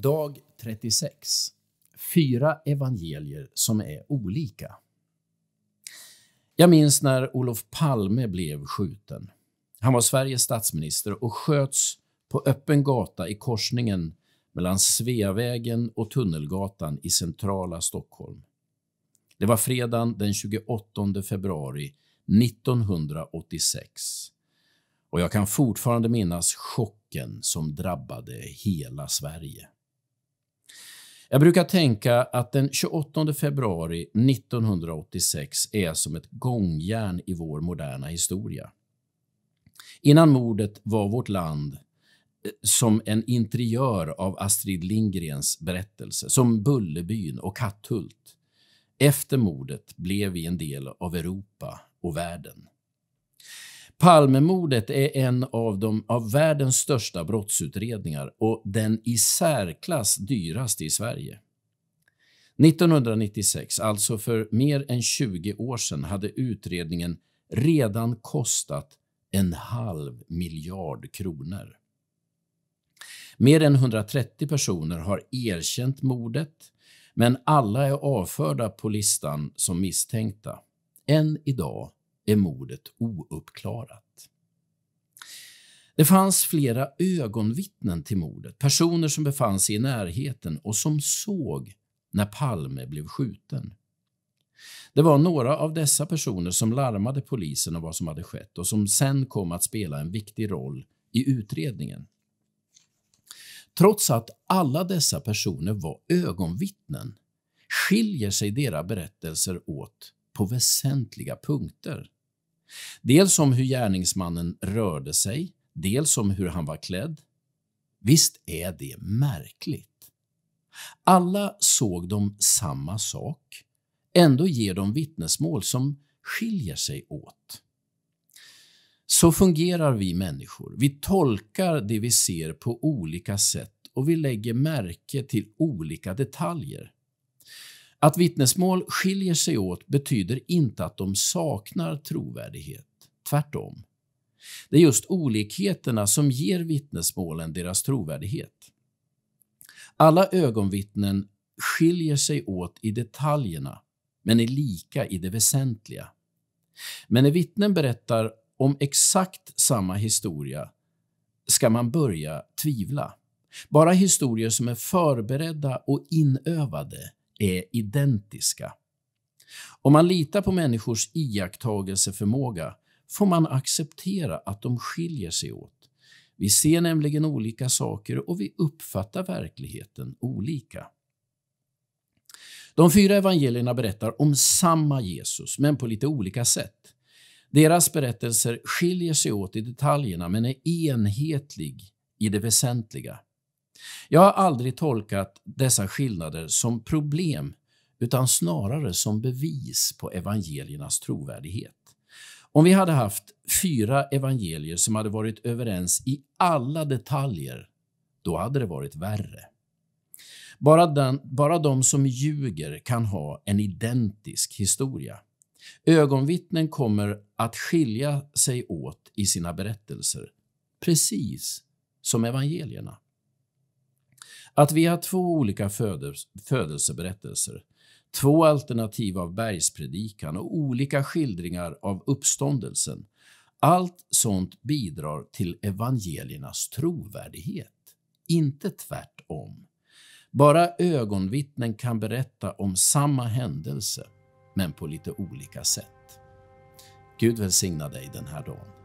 Dag 36. 4 evangelier som är olika. Jag minns när Olof Palme blev skjuten. Han var Sveriges statsminister och sköts på öppen gata i korsningen mellan Sveavägen och Tunnelgatan i centrala Stockholm. Det var fredagen den 28 februari 1986. Och jag kan fortfarande minnas chocken som drabbade hela Sverige. Jag brukar tänka att den 28 februari 1986 är som ett gångjärn i vår moderna historia. Innan mordet var vårt land som en interiör av Astrid Lindgrens berättelse, som Bullerbyn och Katthult. Efter mordet blev vi en del av Europa och världen. Palmemordet är en av världens största brottsutredningar och den i särklass dyraste i Sverige. 1996, alltså för mer än 20 år sedan, hade utredningen redan kostat 500 miljarder kronor. Mer än 130 personer har erkänt mordet, men alla är avförda på listan som misstänkta. Än idag är mordet ouppklarat. Det fanns flera ögonvittnen till mordet, personer som befann sig i närheten och som såg när Palme blev skjuten. Det var några av dessa personer som larmade polisen om vad som hade skett och som sen kom att spela en viktig roll i utredningen. Trots att alla dessa personer var ögonvittnen skiljer sig deras berättelser åt på väsentliga punkter. Dels om hur gärningsmannen rörde sig, dels om hur han var klädd. Visst är det märkligt. Alla såg de samma sak, ändå ger de vittnesmål som skiljer sig åt. Så fungerar vi människor. Vi tolkar det vi ser på olika sätt och vi lägger märke till olika detaljer. Att vittnesmål skiljer sig åt betyder inte att de saknar trovärdighet. Tvärtom. Det är just olikheterna som ger vittnesmålen deras trovärdighet. Alla ögonvittnen skiljer sig åt i detaljerna, men är lika i det väsentliga. Men när vittnen berättar om exakt samma historia ska man börja tvivla. Bara historier som är förberedda och inövade är identiska. Om man litar på människors iakttagelseförmåga får man acceptera att de skiljer sig åt. Vi ser nämligen olika saker och vi uppfattar verkligheten olika. De 4 evangelierna berättar om samma Jesus, men på lite olika sätt. Deras berättelser skiljer sig åt i detaljerna men är enhetlig i det väsentliga. Jag har aldrig tolkat dessa skillnader som problem utan snarare som bevis på evangeliernas trovärdighet. Om vi hade haft 4 evangelier som hade varit överens i alla detaljer, då hade det varit värre. Bara de som ljuger kan ha en identisk historia. Ögonvittnen kommer att skilja sig åt i sina berättelser, precis som evangelierna. Att vi har 2 olika födelseberättelser, 2 alternativ av bergspredikan och olika skildringar av uppståndelsen, allt sånt bidrar till evangeliernas trovärdighet, inte tvärtom. Bara ögonvittnen kan berätta om samma händelse, men på lite olika sätt. Gud välsigna dig den här dagen.